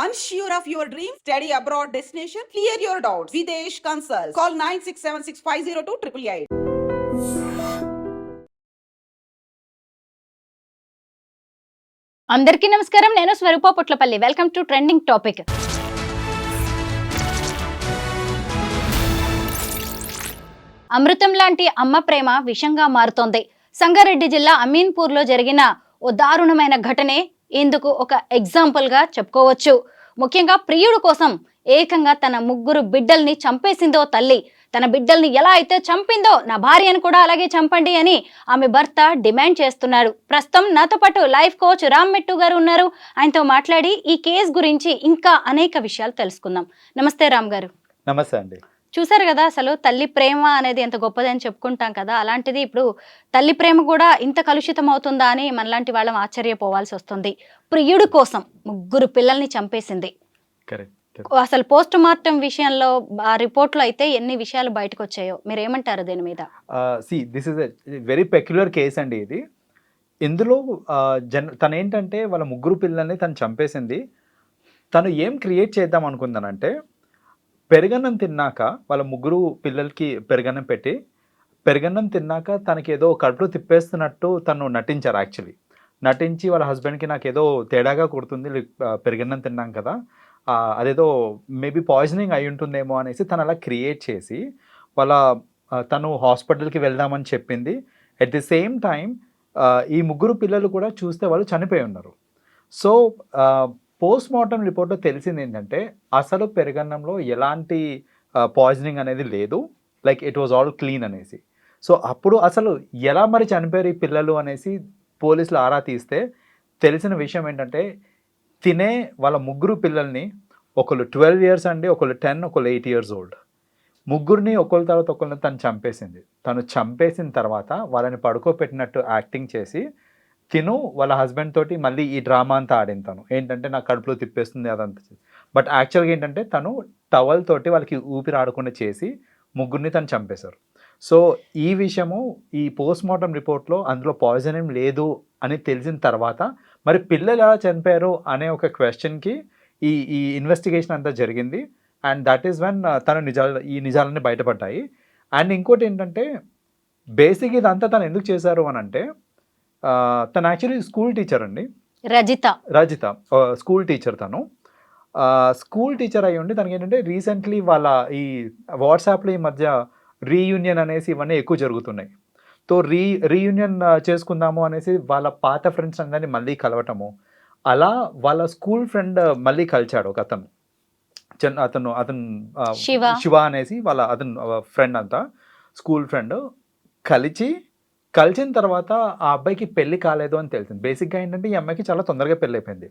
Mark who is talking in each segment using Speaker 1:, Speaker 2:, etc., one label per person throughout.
Speaker 1: Unsure of your dream? Study abroad destination? Clear your doubts. Videsh Consult. Call 9676502888.
Speaker 2: అందరికీ నమస్కారం. నేను Swaroopa Putlapalli. Welcome to trending topic. అమృతం లాంటి అమ్మ ప్రేమ విషంగా మారుతోంది. సంగారెడ్డి జిల్లా అమీన్పూర్లో జరిగిన ఓ దారుణమైన ఘటనే ఇందుకు ఒక ఎగ్జాంపుల్గా చెప్పుకోవచ్చు. ముఖ్యంగా ప్రియుడు కోసం ఏకంగా తన 3 బిడ్డల్ని చంపేసిందో తల్లి. తన బిడ్డల్ని ఎలా అయితే చంపిందో నా భార్యను కూడా అలాగే చంపండి అని ఆమె భర్త డిమాండ్ చేస్తున్నాడు. ప్రస్తుతం నాతో పాటు లైఫ్ కోచ్ రామ్ మెట్టు గారు ఉన్నారు. ఆయనతో మాట్లాడి ఈ కేసు గురించి ఇంకా అనేక విషయాలు తెలుసుకుందాం. నమస్తే రామ్ గారు.
Speaker 3: నమస్తే అండి.
Speaker 2: చూసారు కదా, అసలు తల్లి ప్రేమ అనేది ఎంత గొప్పదని చెప్పుకుంటాం కదా, అలాంటిది ఇప్పుడు తల్లి ప్రేమ కూడా ఇంత కలుషితం అవుతుందా అని మనలాంటి వాళ్ళం ఆశ్చర్యపోవాల్సి వస్తుంది. ప్రియుడు కోసం 3 పిల్లల్ని చంపేసింది. అసలు పోస్ట్ మార్టం విషయంలో ఆ రిపోర్ట్లో అయితే ఎన్ని విషయాలు బయటకు వచ్చాయో, మీరు ఏమంటారు దీని మీద?
Speaker 3: This is very peculiar case అండి ఇది. ఇందులో తను ఏంటంటే వాళ్ళ 3 పిల్లల్ని తను చంపేసింది. తను ఏం క్రియేట్ చేద్దాం అనుకుందానంటే, పెరుగన్నం తిన్నాక వాళ్ళ 3 పిల్లలకి పెరుగన్నం పెట్టి, పెరుగన్నం తిన్నాక తనకి ఏదో కడుపులో తిప్పేస్తున్నట్టు తను నటించారు. యాక్చువల్లీ నటించి వాళ్ళ హస్బెండ్కి నాకు ఏదో తేడాగా కొడుతుంది, పెరుగన్నం తిన్నాం కదా, అదేదో మేబీ పాయిజనింగ్ అయి ఉంటుందేమో అనేసి తను అలా క్రియేట్ చేసి తను హాస్పిటల్కి వెళ్దామని చెప్పింది. అట్ ది సేమ్ టైం ఈ 3 పిల్లలు కూడా చూస్తే వాళ్ళు చనిపోయి ఉన్నారు. సో పోస్ట్ మార్టం రిపోర్ట్లో తెలిసింది ఏంటంటే, అసలు పెరుగన్నంలో ఎలాంటి పాయిజనింగ్ అనేది లేదు, like it was all clean అనేసి. సో అప్పుడు అసలు ఎలా మరి చనిపోయారు ఈ పిల్లలు అనేసి పోలీసులు ఆరా తీస్తే తెలిసిన విషయం ఏంటంటే, తినే వాళ్ళ 3 పిల్లల్ని, ఒకళ్ళు 12 ఇయర్స్ అండి, ఒకళ్ళు 10, ఒకళ్ళు 8 ఇయర్స్ ఓల్డ్, 3 ఒకళ్ళ తర్వాత ఒకళ్ళని తను చంపేసింది. తను చంపేసిన తర్వాత వాళ్ళని పడుకోబెట్టినట్టు యాక్టింగ్ చేసి తిను వాళ్ళ హస్బెండ్ తోటి మళ్ళీ ఈ డ్రామా అంతా ఆడింది. తను ఏంటంటే నాకు కడుపులో తిప్పేస్తుంది అదంతా. బట్ యాక్చువల్గా ఏంటంటే తను టవల్ తోటి వాళ్ళకి ఊపిరి ఆడకుండా చేసి 3 తను చంపేశారు. సో ఈ విషయము ఈ పోస్ట్ మార్టం రిపోర్ట్లో అందులో పాయిజనింగ్ లేదు అని తెలిసిన తర్వాత మరి పిల్లలు ఎలా చనిపోయారు అనే ఒక క్వశ్చన్కి ఈ ఇన్వెస్టిగేషన్ అంతా జరిగింది. అండ్ దట్ ఈస్ వెన్ ఈ నిజాలన్నీ బయటపడ్డాయి. అండ్ ఇంకోటి ఏంటంటే, బేసిక్ ఇదంతా తను ఎందుకు చేశారు అని అంటే, తను యాక్చువల్లీ స్కూల్ టీచర్ అండి. Rajitha school teacher. తను స్కూల్ టీచర్ అయ్యి ఉండి తనకి ఏంటంటే రీసెంట్లీ వాళ్ళ ఈ వాట్సాప్లో ఈ మధ్య రీయూనియన్ అనేసి ఇవన్నీ ఎక్కువ జరుగుతున్నాయి. సో రీయూనియన్ చేసుకుందాము అనేసి వాళ్ళ పాత ఫ్రెండ్స్ అందరినీ మళ్ళీ కలవటము, అలా వాళ్ళ స్కూల్ ఫ్రెండ్ మళ్ళీ కలిచాడు ఒక అతను శివ అనేసి అతను ఫ్రెండ్ అంతా స్కూల్ ఫ్రెండ్ కలిసిన తర్వాత ఆ అబ్బాయికి పెళ్లి కాలేదు అని తెలిసింది. బేసిక్గా ఏంటంటే ఈ అమ్మాయికి చాలా తొందరగా పెళ్ళి అయిపోయింది.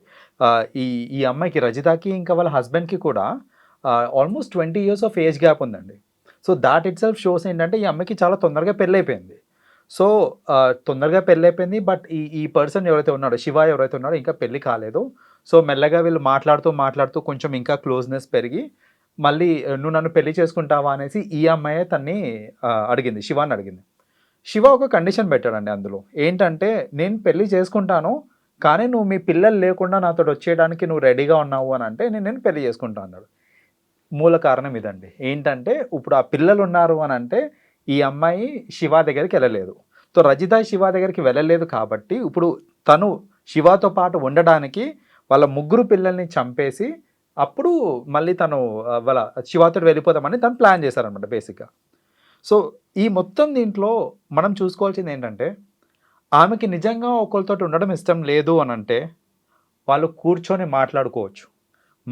Speaker 3: ఈ అమ్మాయికి రజితాకి ఇంకా వాళ్ళ హస్బెండ్కి కూడా almost 20 years of age gap ఉందండి. So that itself shows ఏంటంటే ఈ అమ్మాయికి చాలా తొందరగా పెళ్ళి అయిపోయింది. సో తొందరగా పెళ్ళి అయిపోయింది. బట్ ఈ పర్సన్ ఎవరైతే ఉన్నాడో, శివ ఎవరైతే ఉన్నాడో, ఇంకా పెళ్ళి కాలేదు. సో మెల్లగా వీళ్ళు మాట్లాడుతూ కొంచెం ఇంకా క్లోజ్నెస్ పెరిగి మళ్ళీ నువ్వు నన్ను పెళ్లి చేసుకుంటావా అనేసి ఈ అమ్మాయి తన్ని అడిగింది, శివాని అడిగింది. శివ ఒక కండిషన్ పెట్టాడండి అందులో. ఏంటంటే, నేను పెళ్లి చేసుకుంటాను కానీ నువ్వు మీ పిల్లలు లేకుండా నాతో వచ్చేయడానికి నువ్వు రెడీగా ఉన్నావు అని అంటే నేను పెళ్లి చేసుకుంటా అన్నాడు. మూల కారణం ఇదండి. ఏంటంటే ఇప్పుడు ఆ పిల్లలు ఉన్నారు అని అంటే ఈ అమ్మాయి శివ దగ్గరికి వెళ్ళలేదు. సో రజిత శివ దగ్గరికి వెళ్ళలేదు కాబట్టి ఇప్పుడు తను శివతో పాటు ఉండడానికి వాళ్ళ 3 పిల్లల్ని చంపేసి అప్పుడు మళ్ళీ తను వాళ్ళ శివతో వెళ్ళిపోదామని తను ప్లాన్ చేశారనమాట బేసిక్గా. సో ఈ మొత్తం దీంట్లో మనం చూసుకోవాల్సింది ఏంటంటే, ఆమెకి నిజంగా ఒకరితో ఉండడం ఇష్టం లేదు అని అంటే వాళ్ళు కూర్చొని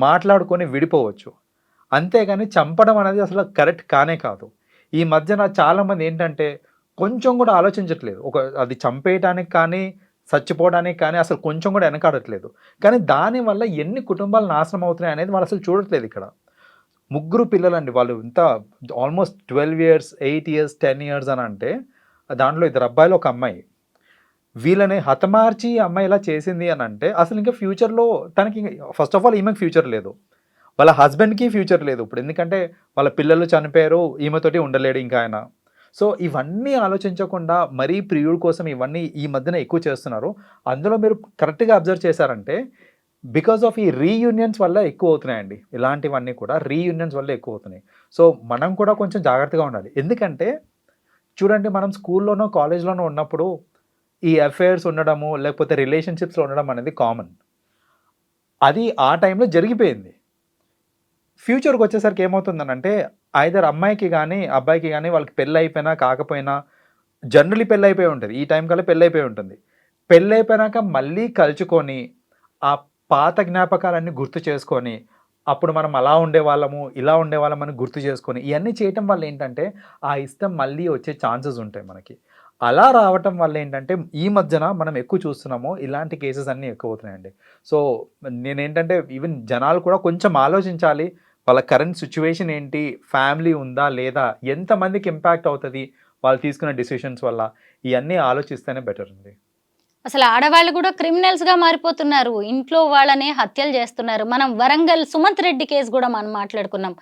Speaker 3: మాట్లాడుకొని విడిపోవచ్చు. అంతేగాని చంపడం అనేది అసలు కరెక్ట్ కానే కాదు. ఈ మధ్యన చాలామంది ఏంటంటే కొంచెం కూడా ఆలోచించట్లేదు. అది చంపేయడానికి కానీ చచ్చిపోవడానికి కానీ అసలు కొంచెం కూడా వెనకాడట్లేదు. కానీ దానివల్ల ఎన్ని కుటుంబాలు నాశనం అవుతున్నాయి అనేది వాళ్ళు అసలు చూడట్లేదు. ఇక్కడ 3 పిల్లలండి, వాళ్ళు ఇంత ఆల్మోస్ట్ 12 ఇయర్స్, 8 ఇయర్స్, 10 ఇయర్స్ అని అంటే దాంట్లో 2 అబ్బాయిలు, 1 అమ్మాయి. వీళ్ళని హతమార్చి అమ్మాయి ఇలా చేసింది అని అంటే అసలు ఇంకా ఫ్యూచర్లో తనకి ఫస్ట్ ఆఫ్ ఆల్ ఈమెకి ఫ్యూచర్ లేదు, వాళ్ళ హస్బెండ్కి ఫ్యూచర్ లేదు ఇప్పుడు. ఎందుకంటే వాళ్ళ పిల్లలు చనిపోయారు, ఈమెతోటి ఉండలేడు ఇంకా ఆయన. సో ఇవన్నీ ఆలోచించకుండా మరీ ప్రియుడి కోసం ఇవన్నీ ఈ మధ్యన ఎక్కువ చేస్తున్నారు. అందులో మీరు కరెక్ట్గా అబ్జర్వ్ చేశారంటే బికాస్ ఆఫ్ ఈ రీయూనియన్స్ వల్ల ఎక్కువ అవుతున్నాయండి. ఇలాంటివన్నీ కూడా రీయూనియన్స్ వల్ల ఎక్కువ అవుతున్నాయి. సో మనం కూడా కొంచెం జాగ్రత్తగా ఉండాలి. ఎందుకంటే చూడండి, మనం స్కూల్లోనో కాలేజ్లోనో ఉన్నప్పుడు ఈ అఫైర్స్ ఉండడము లేకపోతే రిలేషన్షిప్స్లో ఉండడం అనేది కామన్. అది ఆ టైంలో జరిగిపోయింది. ఫ్యూచర్కి వచ్చేసరికి ఏమవుతుందనంటే ఐదర్ అమ్మాయికి కానీ అబ్బాయికి కానీ వాళ్ళకి పెళ్ళి అయిపోయినా కాకపోయినా జనరలీ పెళ్ళి అయిపోయి ఉంటుంది. ఈ టైం కల్లా పెళ్ళి అయిపోయి ఉంటుంది. పెళ్ళి అయిపోయినాక మళ్ళీ కలుచుకొని ఆ పాత జ్ఞాపకాలన్నీ గుర్తు చేసుకొని అప్పుడు మనం అలా ఉండేవాళ్ళము ఇలా ఉండేవాళ్ళం అని గుర్తు చేసుకొని ఇవన్నీ చేయటం వల్ల ఏంటంటే ఆ ఇష్టం మళ్ళీ వచ్చే ఛాన్సెస్ ఉంటాయి మనకి. అలా రావటం వల్ల ఏంటంటే ఈ మధ్యన మనం ఎక్కువ చూస్తున్నాము, ఇలాంటి కేసెస్ అన్నీ ఎక్కువ అవుతున్నాయండి. సో నేనేంటంటే ఈవెన్ జనాలు కూడా కొంచెం ఆలోచించాలి. వాళ్ళ కరెంట్ సిచ్యువేషన్ ఏంటి, ఫ్యామిలీ ఉందా లేదా, ఎంతమందికి ఇంపాక్ట్ అవుతుంది వాళ్ళు తీసుకున్న డిసిషన్స్ వల్ల, ఇవన్నీ ఆలోచిస్తేనే బెటర్ అండి.
Speaker 2: అసలు ఆడవాళ్ళు కూడా క్రిమినల్స్ గా మారిపోతున్నారు. ఇంట్లో వాళ్ళనే హత్యలు చేస్తున్నారు. మనం వరంగల్ సుమంత్ రెడ్డి కేసు కూడా మనం మాట్లాడుకున్నాం.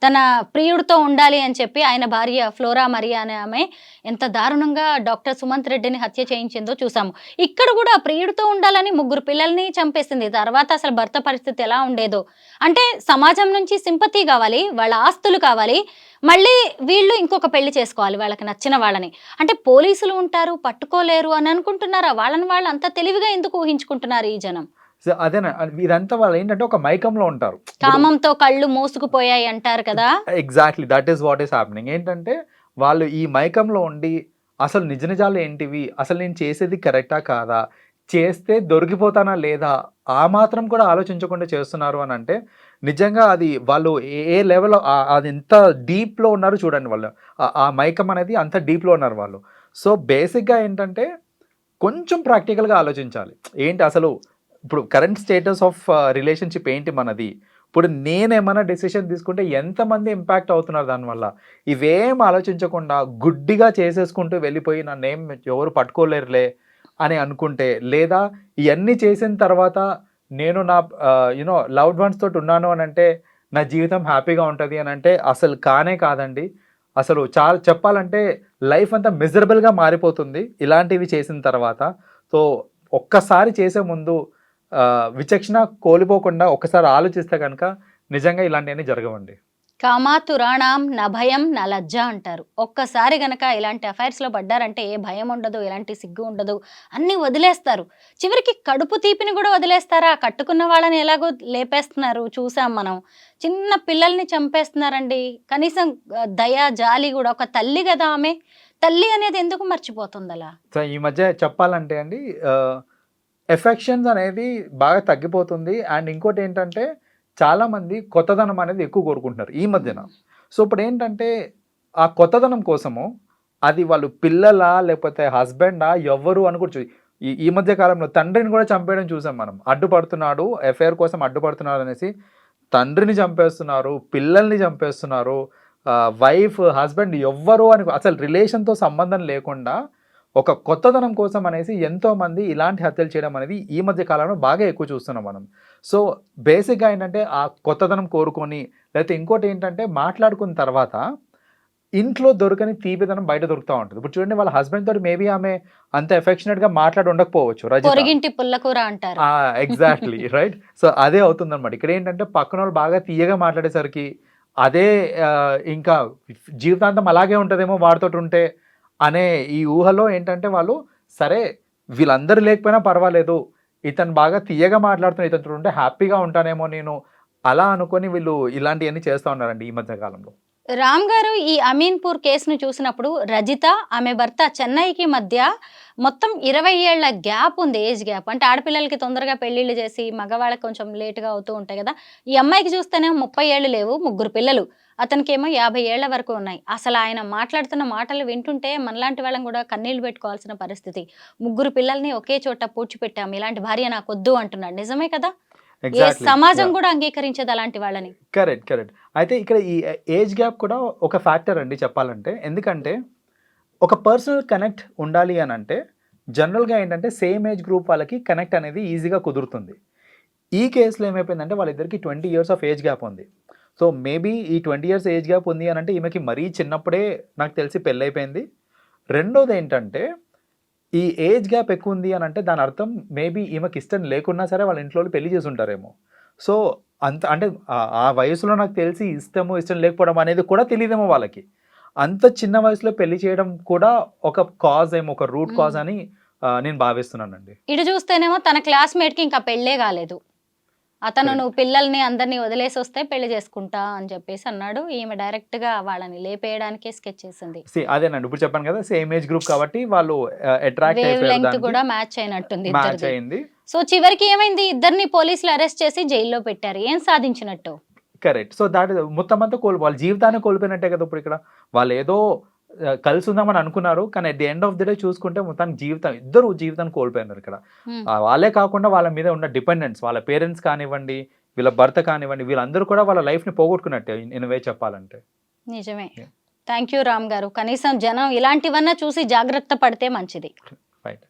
Speaker 2: తన ప్రియుడితో ఉండాలి అని చెప్పి ఆయన భార్య ఫ్లోరా మరియా అనే ఆమె ఎంత దారుణంగా డాక్టర్ సుమంత్ రెడ్డిని హత్య చేయించిందో చూసాము. ఇక్కడ కూడా ప్రియుడితో ఉండాలని 3 పిల్లల్ని చంపేసింది. తర్వాత అసలు భర్త పరిస్థితి ఎలా ఉండేదో. అంటే సమాజం నుంచి సింపతి కావాలి, వాళ్ళ ఆస్తులు కావాలి, మళ్ళీ వీళ్ళు ఇంకొక పెళ్లి చేసుకోవాలి వాళ్ళకి నచ్చిన వాళ్ళని. అంటే పోలీసులు ఉంటారు, పట్టుకోలేరు అని అనుకుంటున్నారా? వాళ్ళని వాళ్ళు అంత తెలివిగా ఎందుకు ఊహించుకుంటున్నారు ఈ జనం?
Speaker 3: సో అదేనా, ఇదంతా వాళ్ళు ఏంటంటే ఒక మైకంలో ఉంటారు.
Speaker 2: కామంతో కళ్ళు మూసుకుపోయాయి అంటారు కదా.
Speaker 3: Exactly that is what is happening. ఏంటంటే వాళ్ళు ఈ మైకంలో ఉండి అసలు నిజ నిజాలు ఏంటివి, అసలు నేను చేసేది కరెక్టా కాదా, చేస్తే దొరికిపోతానా లేదా, ఆ మాత్రం కూడా ఆలోచించకుండా చేస్తున్నారు అని అంటే నిజంగా అది వాళ్ళు ఏ లెవెల్లో అది ఎంత డీప్లో ఉన్నారు చూడండి. వాళ్ళు ఆ మైకం అనేది అంత డీప్లో ఉన్నారు వాళ్ళు. సో బేసిక్గా ఏంటంటే కొంచెం ప్రాక్టికల్గా ఆలోచించాలి. ఏంటి అసలు ఇప్పుడు కరెంట్ స్టేటస్ ఆఫ్ రిలేషన్షిప్ ఏంటి మనది, ఇప్పుడు నేనేమన్నా డెసిషన్ తీసుకుంటే ఎంతమంది ఇంపాక్ట్ అవుతున్నారు దానివల్ల, ఇవేం ఆలోచించకుండా గుడ్డిగా చేసేసుకుంటూ వెళ్ళిపోయి నన్నేం ఎవరు పట్టుకోలేరులే అని అనుకుంటే, లేదా ఇవన్నీ చేసిన తర్వాత నేను నా లవ్డ్ వన్స్ తోటి ఉన్నాను అని అంటే నా జీవితం హ్యాపీగా ఉంటుంది అని అంటే అసలు కానే కాదండి. అసలు చాలా చెప్పాలంటే లైఫ్ అంతా మిజరబుల్గా మారిపోతుంది ఇలాంటివి చేసిన తర్వాత. సో ఒక్కసారి చేసే ముందు విచక్షణ కోల్పోకుండా ఒక్కసారి ఆలోచిస్తే కనుక నిజంగా ఇలాంటివన్నీ జరగవండి.
Speaker 2: కామాతురాణం న భయం న లజ్జ అంటారు. ఒక్కసారి గనక ఇలాంటి అఫైర్స్లో పడ్డారంటే ఏ భయం ఉండదు, ఎలాంటి సిగ్గు ఉండదు, అన్నీ వదిలేస్తారు. చివరికి కడుపు తీపిని కూడా వదిలేస్తారా? కట్టుకున్న వాళ్ళని ఎలాగో లేపేస్తున్నారు చూసాం మనం. చిన్న పిల్లల్ని చంపేస్తున్నారండి. కనీసం దయ జాలి కూడా, ఒక తల్లి కదా ఆమె, తల్లి అనేది ఎందుకు మర్చిపోతుంది అలా?
Speaker 3: సో ఈ మధ్య చెప్పాలంటే అండి ఎఫెక్షన్స్ అనేది బాగా తగ్గిపోతుంది. అండ్ ఇంకోటి ఏంటంటే చాలామంది కొత్తదనం అనేది ఎక్కువ కోరుకుంటున్నారు ఈ మధ్యన. సో ఇప్పుడు ఏంటంటే ఆ కొత్తదనం కోసము అది వాళ్ళు పిల్లలా లేకపోతే హస్బెండా ఎవ్వరు అనుకోవచ్చు. ఈ మధ్య కాలంలో తండ్రిని కూడా చంపేయడం చూసాం మనం. అడ్డుపడుతున్నాడు, ఎఫ్ఐఆర్ కోసం అడ్డుపడుతున్నాడు అనేసి తండ్రిని చంపేస్తున్నారు, పిల్లల్ని చంపేస్తున్నారు, వైఫ్ హస్బెండ్ ఎవ్వరు అని అసలు రిలేషన్తో సంబంధం లేకుండా ఒక కొత్తదనం కోసం అనేసి ఎంతోమంది ఇలాంటి హత్యలు చేయడం అనేది ఈ మధ్య కాలంలో బాగా ఎక్కువ చూస్తున్నాం మనం. సో బేసిక్గా ఏంటంటే ఆ కొత్తదనం కోరుకొని, లేకపోతే ఇంకోటి ఏంటంటే మాట్లాడుకున్న తర్వాత ఇంట్లో దొరకని తీపిదనం బయట దొరుకుతూ ఉంటుంది. ఇప్పుడు చూడండి, వాళ్ళ హస్బెండ్ తోటి మేబీ ఆమె అంత ఎఫెక్షనేట్గా మాట్లాడి ఉండకపోవచ్చు,
Speaker 2: పొరిగింటి పుల్లకూర అంటారు.
Speaker 3: Exactly right. సో అదే అవుతుంది అనమాట. ఇక్కడ ఏంటంటే పక్కన వాళ్ళు బాగా తీయగా మాట్లాడేసరికి అదే ఇంకా జీవితాంతం అలాగే ఉంటుందేమో వాడితోటి ఉంటే అనే ఈ ఊహలో ఏంటంటే వాళ్ళు సరే వీళ్ళందరూ లేకపోయినా పర్వాలేదు, ఇతను బాగా తీయగా మాట్లాడుతున్న ఇతను ఉంటే హ్యాపీగా ఉంటానేమో నేను, అలా అనుకొని వీళ్ళు ఇలాంటివన్నీ చేస్తూ ఉన్నారండి ఈ మధ్య కాలంలో.
Speaker 2: రామ్ గారు, ఈ అమీన్పూర్ కేసును చూసినప్పుడు రజిత ఆమె భర్త చెన్నైకి మధ్య మొత్తం 20 ఏళ్ల గ్యాప్ ఉంది, ఏజ్ గ్యాప్. అంటే ఆడపిల్లలకి తొందరగా పెళ్లిళ్ళు చేసి మగవాళ్ళకి కొంచెం లేటుగా అవుతూ ఉంటాయి కదా. ఈ అమ్మాయికి చూస్తేనే 30 ఏళ్ళు లేవు, 3 పిల్లలు. అతనికేమో 50 ఏళ్ల వరకు ఉన్నాయి. అసలు ఆయన మాట్లాడుతున్న మాటలు వింటుంటే మనలాంటి వాళ్ళం కూడా కన్నీళ్లు పెట్టుకోవాల్సిన పరిస్థితి. 3 పిల్లల్ని ఒకే చోట పూడ్చిపెట్టాం, ఇలాంటి భార్య నాకొద్దు అంటున్నాడు. నిజమే కదా? ఏ సమాజం కూడా అంగీకరించదు అలాంటి వాళ్ళని.
Speaker 3: కరెక్ట్. అయితే ఇక్కడ ఈ ఏజ్ గ్యాప్ కూడా ఒక ఫ్యాక్టర్ అండి చెప్పాలంటే. ఎందుకంటే ఒక పర్సనల్ కనెక్ట్ ఉండాలి అని అంటే జనరల్గా ఏంటంటే సేమ్ ఏజ్ గ్రూప్ వాళ్ళకి కనెక్ట్ అనేది ఈజీగా కుదురుతుంది. ఈ కేసులో ఏమైపోయిందంటే వాళ్ళిద్దరికి 20 years ఆఫ్ ఏజ్ గ్యాప్ ఉంది. సో మేబీ ఈ 20 years ఏజ్ గ్యాప్ ఉంది అని అంటే ఈమెకి మరీ చిన్నప్పుడే నాకు తెలిసి పెళ్ళైపోయింది. రెండోది ఏంటంటే ఈ ఏజ్ గ్యాప్ ఎక్కువ ఉంది అని అంటే దాని అర్థం మేబీ ఈమెకి ఇష్టం లేకున్నా సరే వాళ్ళ ఇంట్లో వాళ్ళు పెళ్లి చేసి ఉంటారేమో. సో అంత అంటే ఆ వయసులో నాకు తెలిసి ఇష్టం లేకపోవడం అనేది కూడా తెలియదేమో వాళ్ళకి. అంత చిన్న వయసులో పెళ్లి చేయడం కూడా ఒక కాజ్ ఏమో, ఒక రూట్ కాజ్ అని నేను భావిస్తున్నానండి.
Speaker 2: ఇటు చూస్తేనేమో తన క్లాస్మేట్ కి ఇంకా పెళ్ళే కాలేదు. అతను నువ్వు పిల్లల్ని అందరినీ వదిలేసి వస్తే పెళ్లి చేసుకుంటా అని చెప్పేసి అన్నాడు. ఈమె డైరెక్ట్ గా వాళ్ళని లేపేయడానికే స్కెచ్ చేసింది.
Speaker 3: అదేనండి, ఇప్పుడు చెప్పాను కదా సేమ్ ఏజ్ గ్రూప్ కాబట్టి వాళ్ళు అట్రాక్ట్
Speaker 2: వేవ్ లెంగ్త్
Speaker 3: అయిపోయారు,
Speaker 2: కూడా మ్యాచ్ అయినట్టుంది
Speaker 3: మ్యాచ్
Speaker 2: ఇద్దరిది.
Speaker 3: అయింది.
Speaker 2: సో చివరికి ఏమైంది, ఇద్దరిని పోలీసులు అరెస్ట్ చేసి జైల్లో పెట్టారు. ఏం సాధించినట్టు?
Speaker 3: కరెక్ట్. సో దాట్ మొత్తం అంతా వాళ్ళ జీవితాన్ని కోల్పోయినట్టే కదా ఇప్పుడు ఇక్కడ. వాళ్ళు ఏదో కలిసి ఉందామని అనుకున్నారు, కానీ at the end of the day చూసుకుంటే మొత్తానికి ఇద్దరు జీవితాన్ని కోల్పోయినారు ఇక్కడ. వాళ్ళే కాకుండా వాళ్ళ మీద ఉన్న డిపెండెంట్స్, వాళ్ళ పేరెంట్స్ కానివ్వండి, వీళ్ళ భర్త కానివ్వండి, వీళ్ళందరూ కూడా వాళ్ళ లైఫ్ని పోగొట్టుకున్నట్టే ఇన్ వే చెప్పాలంటే.
Speaker 2: నిజమే. థ్యాంక్ యూ రామ్ గారు. కనీసం జనం ఇలాంటివన్నా చూసి జాగ్రత్త పడితే మంచిది.
Speaker 3: రైట్.